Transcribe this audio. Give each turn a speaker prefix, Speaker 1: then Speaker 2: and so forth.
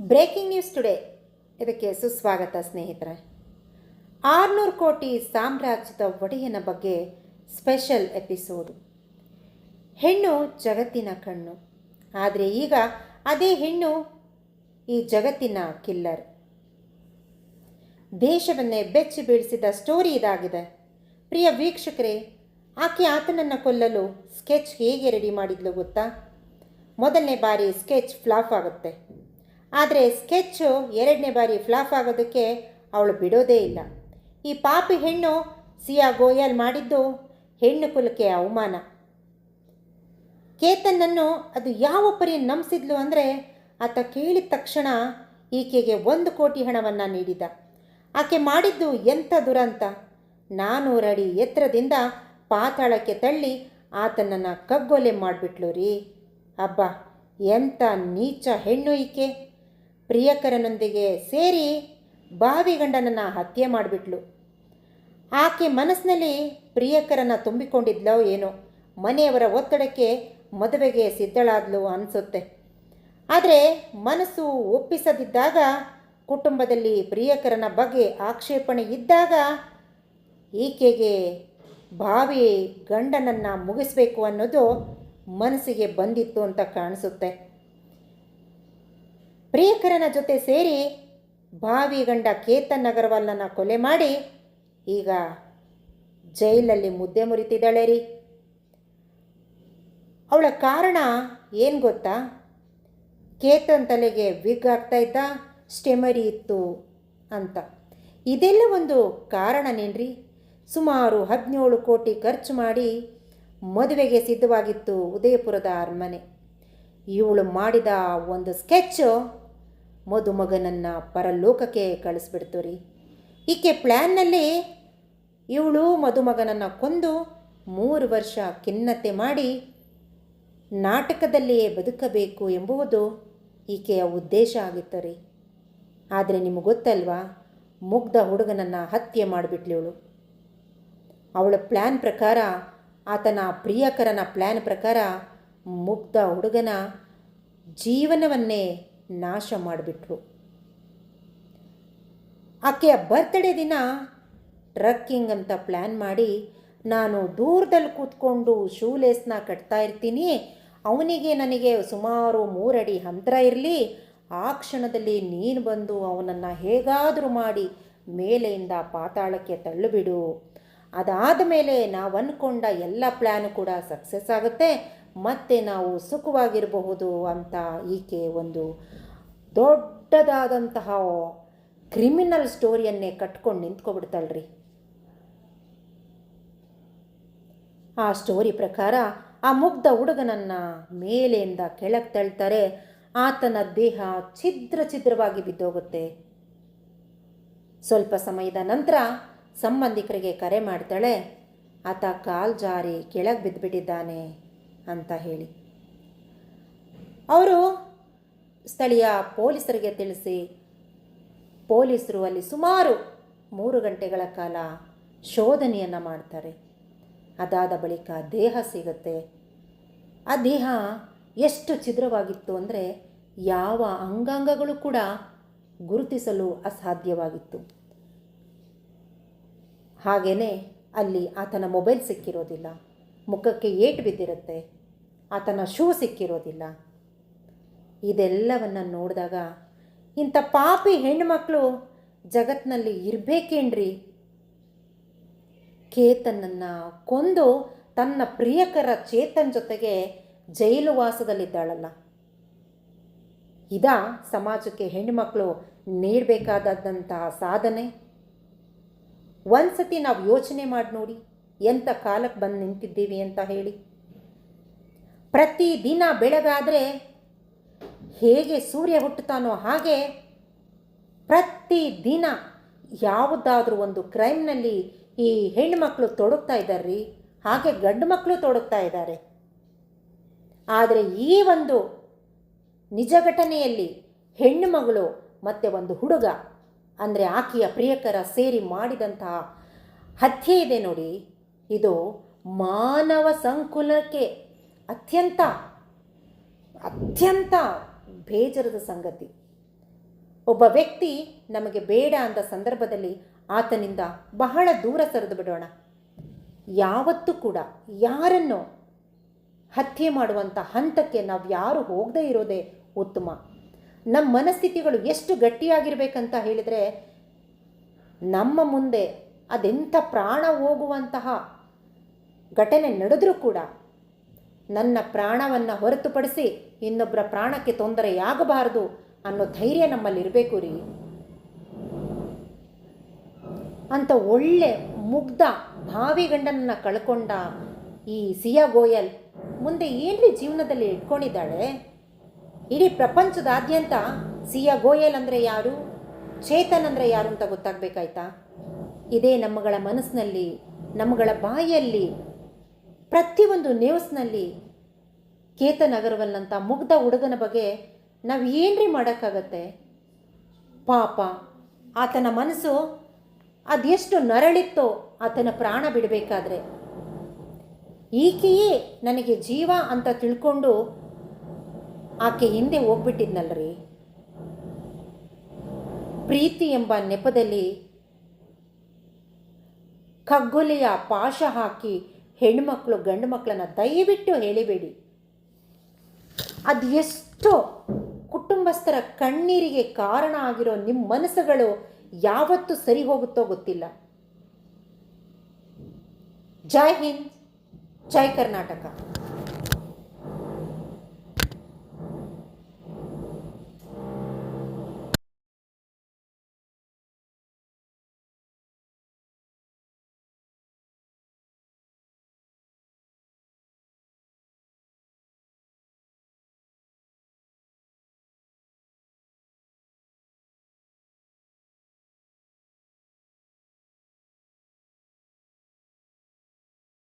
Speaker 1: Breaking news today ಇದಕ್ಕೆ ಸುಸ್ವಾಗತ ಸ್ನೇಹಿತರೆ. 600 ಕೋಟಿ ಸಾಮ್ರಾಜ್ಯದ ಒಡೆಯನ ಬಗ್ಗೆ ಸ್ಪೆಷಲ್ ಎಪಿಸೋಡು. ಹೆಣ್ಣು ಜಗತ್ತಿನ ಕಣ್ಣು, ಆದರೆ ಈಗ ಅದೇ ಹೆಣ್ಣು ಈ ಜಗತ್ತಿನ ಕಿಲ್ಲರ್. ದೇಶವನ್ನೇ ಬೆಚ್ಚಿ ಬೀಳಿಸಿದ ಸ್ಟೋರಿ ಇದಾಗಿದೆ. ಪ್ರಿಯ ವೀಕ್ಷಕರೇ, ಆಕೆ ಆತನನ್ನು ಕೊಲ್ಲಲು ಸ್ಕೆಚ್ ಹೇಗೆ ರೆಡಿ ಮಾಡಿದ್ಲು ಗೊತ್ತಾ? ಮೊದಲನೇ ಬಾರಿ ಸ್ಕೆಚ್ ಫ್ಲಾಪ್ ಆಗುತ್ತೆ, ಆದರೆ ಸ್ಕೆಚ್ಚು ಎರಡನೇ ಬಾರಿ ಫ್ಲಾಪ್ ಆಗೋದಕ್ಕೆ ಅವಳು ಬಿಡೋದೇ ಇಲ್ಲ. ಈ ಪಾಪಿ ಹೆಣ್ಣು ಸಿಯಾ ಗೋಯಲ್ ಮಾಡಿದ್ದು ಹೆಣ್ಣು ಕುಲಕ್ಕೆ ಅವಮಾನ. ಕೇತನನ್ನು ಅದು ಯಾವ ಪರಿ ನಂಬಿಸಿದ್ಲು ಅಂದರೆ, ಆತ ಕೇಳಿದ ತಕ್ಷಣ ಈಕೆಗೆ 1 ಕೋಟಿ ಹಣವನ್ನು ನೀಡಿದ. ಆಕೆ ಮಾಡಿದ್ದು ಎಂಥ ದುರಂತ! 400 ಅಡಿ ಎತ್ತರದಿಂದ ಪಾತಾಳಕ್ಕೆ ತಳ್ಳಿ ಆತನನ್ನು ಕಗ್ಗೊಲೆ ಮಾಡಿಬಿಟ್ಲು ರೀ. ಅಬ್ಬಾ, ಎಂಥ ನೀಚ ಹೆಣ್ಣು ಈಕೆ! ಪ್ರಿಯಕರನೊಂದಿಗೆ ಸೇರಿ ಬಾವಿಗಂಡನನ್ನು ಹತ್ಯೆ ಮಾಡಿಬಿಟ್ಲು. ಆಕೆ ಮನಸ್ಸಿನಲ್ಲಿ ಪ್ರಿಯಕರನ ತುಂಬಿಕೊಂಡಿದ್ಲೋ ಏನೋ, ಮನೆಯವರ ಒತ್ತಡಕ್ಕೆ ಮದುವೆಗೆ ಸಿದ್ಧಳಾದ್ಲು ಅನಿಸುತ್ತೆ. ಆದರೆ ಮನಸ್ಸು ಒಪ್ಪಿಸದಿದ್ದಾಗ, ಕುಟುಂಬದಲ್ಲಿ ಪ್ರಿಯಕರನ ಬಗ್ಗೆ ಆಕ್ಷೇಪಣೆ ಇದ್ದಾಗ ಈಕೆಗೆ ಭಾವಿ ಗಂಡನನ್ನು ಮುಗಿಸಬೇಕು ಅನ್ನೋದು ಮನಸ್ಸಿಗೆ ಬಂದಿತ್ತು ಅಂತ ಕಾಣಿಸುತ್ತೆ. ಪ್ರಿಯಕರನ ಜೊತೆ ಸೇರಿ ಭಾವಿ ಗಂಡ ಕೇತನ್ ಅಗರ್ವಾಲ್ನನ್ನು ಕೊಲೆ ಮಾಡಿ ಈಗ ಜೈಲಲ್ಲಿ ಮುದ್ದೆ ಮುರಿತಿದ್ದಾಳೆ ರೀ. ಅವಳ ಕಾರಣ ಏನು ಗೊತ್ತಾ? ಕೇತನ್ ತಲೆಗೆ ವಿಗ್ ಆಗ್ತಾ ಇದ್ದ, ಸ್ಟೆಮರಿ ಇತ್ತು ಅಂತ. ಇದೆಲ್ಲ ಒಂದು ಕಾರಣನೇನ್ರಿ? ಸುಮಾರು 17 ಕೋಟಿ ಖರ್ಚು ಮಾಡಿ ಮದುವೆಗೆ ಸಿದ್ಧವಾಗಿತ್ತು ಉದಯಪುರದ ಅರಮನೆ. ಇವಳು ಮಾಡಿದ ಒಂದು ಸ್ಕೆಚ್ಚು ಮದುಮಗನನ್ನು ಪರಲೋಕಕ್ಕೆ ಕಳಿಸ್ಬಿಡ್ತು ರೀ. ಈಕೆ ಪ್ಲ್ಯಾನ್ನಲ್ಲಿ ಇವಳು ಮದುಮಗನನ್ನು ಕೊಂದು 3 ವರ್ಷ ಖಿನ್ನತೆ ಮಾಡಿ ನಾಟಕದಲ್ಲಿಯೇ ಬದುಕಬೇಕು ಎಂಬುದು ಈಕೆಯ ಉದ್ದೇಶ ಆಗಿತ್ತು ರೀ. ಆದರೆ ನಿಮಗೆ ಗೊತ್ತಲ್ವಾ, ಮುಗ್ಧ ಹುಡುಗನನ್ನು ಹತ್ಯೆ ಮಾಡಿಬಿಟ್ಲು ಇವಳು. ಅವಳ ಪ್ಲ್ಯಾನ್ ಪ್ರಕಾರ, ಆತನ ಪ್ರಿಯಕರನ ಪ್ಲ್ಯಾನ್ ಪ್ರಕಾರ ಮುಗ್ಧ ಹುಡುಗನ ಜೀವನವನ್ನೇ ನಾಶ ಮಾಡಿಬಿಟ್ರು. ಆಕೆಯ ಬರ್ತ್ಡೇ ದಿನ ಟ್ರಕ್ಕಿಂಗ್ ಅಂತ ಪ್ಲ್ಯಾನ್ ಮಾಡಿ, ನಾನು ದೂರದಲ್ಲಿ ಕೂತ್ಕೊಂಡು ಶೂಲೇಸ್ನ ಕಟ್ತಾ ಇರ್ತೀನಿ, ಅವನಿಗೆ ನನಗೆ ಸುಮಾರು 3 ಅಡಿ ಅಂತರ ಇರಲಿ, ಆ ಕ್ಷಣದಲ್ಲಿ ನೀನು ಬಂದು ಅವನನ್ನು ಹೇಗಾದರೂ ಮಾಡಿ ಮೇಲೆಯಿಂದ ಪಾತಾಳಕ್ಕೆ ತಳ್ಳಿಬಿಡು. ಅದಾದ ಮೇಲೆ ನಾವು ಅಂದ್ಕೊಂಡ ಎಲ್ಲ ಪ್ಲ್ಯಾನು ಕೂಡ ಸಕ್ಸಸ್ ಆಗುತ್ತೆ, ಮತ್ತು ನಾವು ಸುಖವಾಗಿರಬಹುದು ಅಂತ ಈಕೆ ಒಂದು ದೊಡ್ಡದಾದಂತಹ ಕ್ರಿಮಿನಲ್ ಸ್ಟೋರಿಯನ್ನೇ ಕಟ್ಕೊಂಡು ನಿಂತ್ಕೊಬಿಡ್ತಾಳ್ರಿ. ಆ ಸ್ಟೋರಿ ಪ್ರಕಾರ ಆ ಮುಗ್ಧ ಹುಡುಗನನ್ನು ಮೇಲೆಯಿಂದ ಕೆಳಗೆ ತಳ್ತಾರೆ. ಆತನ ದೇಹ ಛಿದ್ರವಾಗಿ ಬಿದ್ದೋಗುತ್ತೆ. ಸ್ವಲ್ಪ ಸಮಯದ ನಂತರ ಸಂಬಂಧಿಕರಿಗೆ ಕರೆ ಮಾಡ್ತಾಳೆ, ಆತ ಕಾಲು ಜಾರಿ ಕೆಳಗೆ ಬಿದ್ದುಬಿಟ್ಟಿದ್ದಾನೆ ಅಂತ ಹೇಳಿ. ಅವರು ಸ್ಥಳೀಯ ಪೊಲೀಸರಿಗೆ ತಿಳಿಸಿ, ಪೊಲೀಸರು ಅಲ್ಲಿ ಸುಮಾರು 3 ಗಂಟೆಗಳ ಕಾಲ ಶೋಧನೆಯನ್ನು ಮಾಡ್ತಾರೆ. ಅದಾದ ಬಳಿಕ ದೇಹ ಸಿಗುತ್ತೆ. ಆ ದೇಹ ಎಷ್ಟು ಛಿದ್ರವಾಗಿತ್ತು ಅಂದರೆ ಯಾವ ಅಂಗಾಂಗಗಳು ಕೂಡ ಗುರುತಿಸಲು ಅಸಾಧ್ಯವಾಗಿತ್ತು. ಹಾಗೆಯೇ ಅಲ್ಲಿ ಆತನ ಮೊಬೈಲ್ ಸಿಕ್ಕಿರೋದಿಲ್ಲ, ಮುಖಕ್ಕೆ ಏಟು ಬಿದ್ದಿರುತ್ತೆ, ಆತನ ಶೂ ಸಿಕ್ಕಿರೋದಿಲ್ಲ. ಇದೆಲ್ಲವನ್ನು ನೋಡಿದಾಗ ಇಂಥ ಪಾಪಿ ಹೆಣ್ಣುಮಕ್ಕಳು ಜಗತ್ತಿನಲ್ಲಿ ಇರಬೇಕೇನ್ರಿ? ಕೇತನನ್ನು ಕೊಂದು ತನ್ನ ಪ್ರಿಯಕರ ಚೇತನ್ ಜೊತೆಗೆ ಜೈಲು ವಾಸದಲ್ಲಿದ್ದಾಳಲ್ಲ, ಇದಾ ಸಮಾಜಕ್ಕೆ ಹೆಣ್ಣುಮಕ್ಕಳು ನೀಡಬೇಕಾದಂತಹ ಸಾಧನೆ? ಒಂದು ಸತಿ ನಾವು ಯೋಚನೆ ಮಾಡಿ ನೋಡಿ, ಎಂಥ ಕಾಲಕ್ಕೆ ಬಂದು ನಿಂತಿದ್ದೀವಿ ಅಂತ ಹೇಳಿ. ಪ್ರತಿದಿನ ಬೆಳಗಾದರೆ ಹೇಗೆ ಸೂರ್ಯ ಹುಟ್ಟುತ್ತಾನೋ ಹಾಗೆ ಪ್ರತಿದಿನ ಯಾವುದಾದ್ರೂ ಒಂದು ಕ್ರೈಮ್ನಲ್ಲಿ ಈ ಹೆಣ್ಣುಮಕ್ಕಳು ತೊಡಗ್ತಾ ಇದ್ದಾರೆ ರೀ. ಹಾಗೆ ಗಂಡು ಮಕ್ಕಳು ತೊಡಗ್ತಾ ಇದ್ದಾರೆ. ಆದರೆ ಈ ಒಂದು ನಿಜ ಘಟನೆಯಲ್ಲಿ ಹೆಣ್ಣು ಮಗಳು ಮತ್ತು ಒಂದು ಹುಡುಗ, ಅಂದರೆ ಆಕೆಯ ಪ್ರಿಯಕರ ಸೇರಿ ಮಾಡಿದಂತಹ ಹತ್ಯೆ ಇದೆ ನೋಡಿ, ಇದು ಮಾನವ ಸಂಕುಲಕ್ಕೆ ಅತ್ಯಂತ ಬೇಜಾರದ ಸಂಗತಿ. ಒಬ್ಬ ವ್ಯಕ್ತಿ ನಮಗೆ ಬೇಡ ಅಂದ ಸಂದರ್ಭದಲ್ಲಿ ಆತನಿಂದ ಬಹಳ ದೂರ ಸರಿದು ಬಿಡೋಣ. ಯಾವತ್ತೂ ಕೂಡ ಯಾರನ್ನು ಹತ್ಯೆ ಮಾಡುವಂಥ ಹಂತಕ್ಕೆ ನಾವು ಯಾರು ಹೋಗದೇ ಇರೋದೇ ಉತ್ತಮ. ನಮ್ಮ ಮನಸ್ಥಿತಿಗಳು ಎಷ್ಟು ಗಟ್ಟಿಯಾಗಿರ್ಬೇಕಂತ ಹೇಳಿದರೆ, ನಮ್ಮ ಮುಂದೆ ಅದೆಂಥ ಪ್ರಾಣ ಹೋಗುವಂತಹ ಘಟನೆ ನಡೆದರೂ ಕೂಡ ನನ್ನ ಪ್ರಾಣವನ್ನು ಹೊರತುಪಡಿಸಿ ಇನ್ನೊಬ್ಬರ ಪ್ರಾಣಕ್ಕೆ ತೊಂದರೆಯಾಗಬಾರದು ಅನ್ನೋ ಧೈರ್ಯ ನಮ್ಮಲ್ಲಿರಬೇಕು ರೀ. ಅಂತ ಒಳ್ಳೆ ಮುಗ್ಧ ಭಾವಿ ಗಂಡನನ್ನು ಕಳ್ಕೊಂಡ ಈ ಸಿಯಾ ಗೋಯಲ್ ಮುಂದೆ ಏನ್ರಿ ಜೀವನದಲ್ಲಿ ಇಟ್ಕೊಂಡಿದ್ದಾಳೆ? ಇಡೀ ಪ್ರಪಂಚದಾದ್ಯಂತ ಸಿಯಾ ಗೋಯಲ್ ಅಂದರೆ ಯಾರು, ಚೇತನ್ ಅಂದರೆ ಯಾರು ಅಂತ ಗೊತ್ತಾಗಬೇಕಾಯ್ತಾ? ಇದೇ ನಮ್ಮಗಳ ಮನಸ್ಸಿನಲ್ಲಿ, ನಮ್ಮಗಳ ಬಾಯಲ್ಲಿ, ಪ್ರತಿಯೊಂದು ನ್ಯೂಸ್ನಲ್ಲಿ ಕೇತನ್ ಅಗರ್ವಾಲ್ನಂಥ ಮುಗ್ಧ ಹುಡುಗನ ಬಗ್ಗೆ ನಾವು ಏನ್ರಿ ಮಾಡೋಕ್ಕಾಗತ್ತೆ? ಪಾಪ ಆತನ ಮನಸ್ಸು ಅದೆಷ್ಟು ನರಳಿತ್ತೋ ಆತನ ಪ್ರಾಣ ಬಿಡಬೇಕಾದ್ರೆ. ಈಕೆಯೇ ನನಗೆ ಜೀವ ಅಂತ ತಿಳ್ಕೊಂಡು ಆಕೆ ಹಿಂದೆ ಹೋಗ್ಬಿಟ್ಟಿದ್ನಲ್ರಿ. ಪ್ರೀತಿ ಎಂಬ ನೆಪದಲ್ಲಿ ಕಗ್ಗೊಲೆಯ ಪಾಶ ಹಾಕಿ ಹೆಣ್ಮಕ್ಳು ಗಂಡು ಮಕ್ಕಳನ್ನು ದಯವಿಟ್ಟು ಹೇಳಿಬೇಡಿ. ಅದು ಎಷ್ಟೋ ಕುಟುಂಬಸ್ಥರ ಕಣ್ಣೀರಿಗೆ ಕಾರಣ ಆಗಿರೋ ನಿಮ್ಮ ಮನಸ್ಸುಗಳು ಯಾವತ್ತೂ ಸರಿ ಹೋಗುತ್ತೋ ಗೊತ್ತಿಲ್ಲ. ಜೈ ಹಿಂದ್, ಜೈ ಕರ್ನಾಟಕ.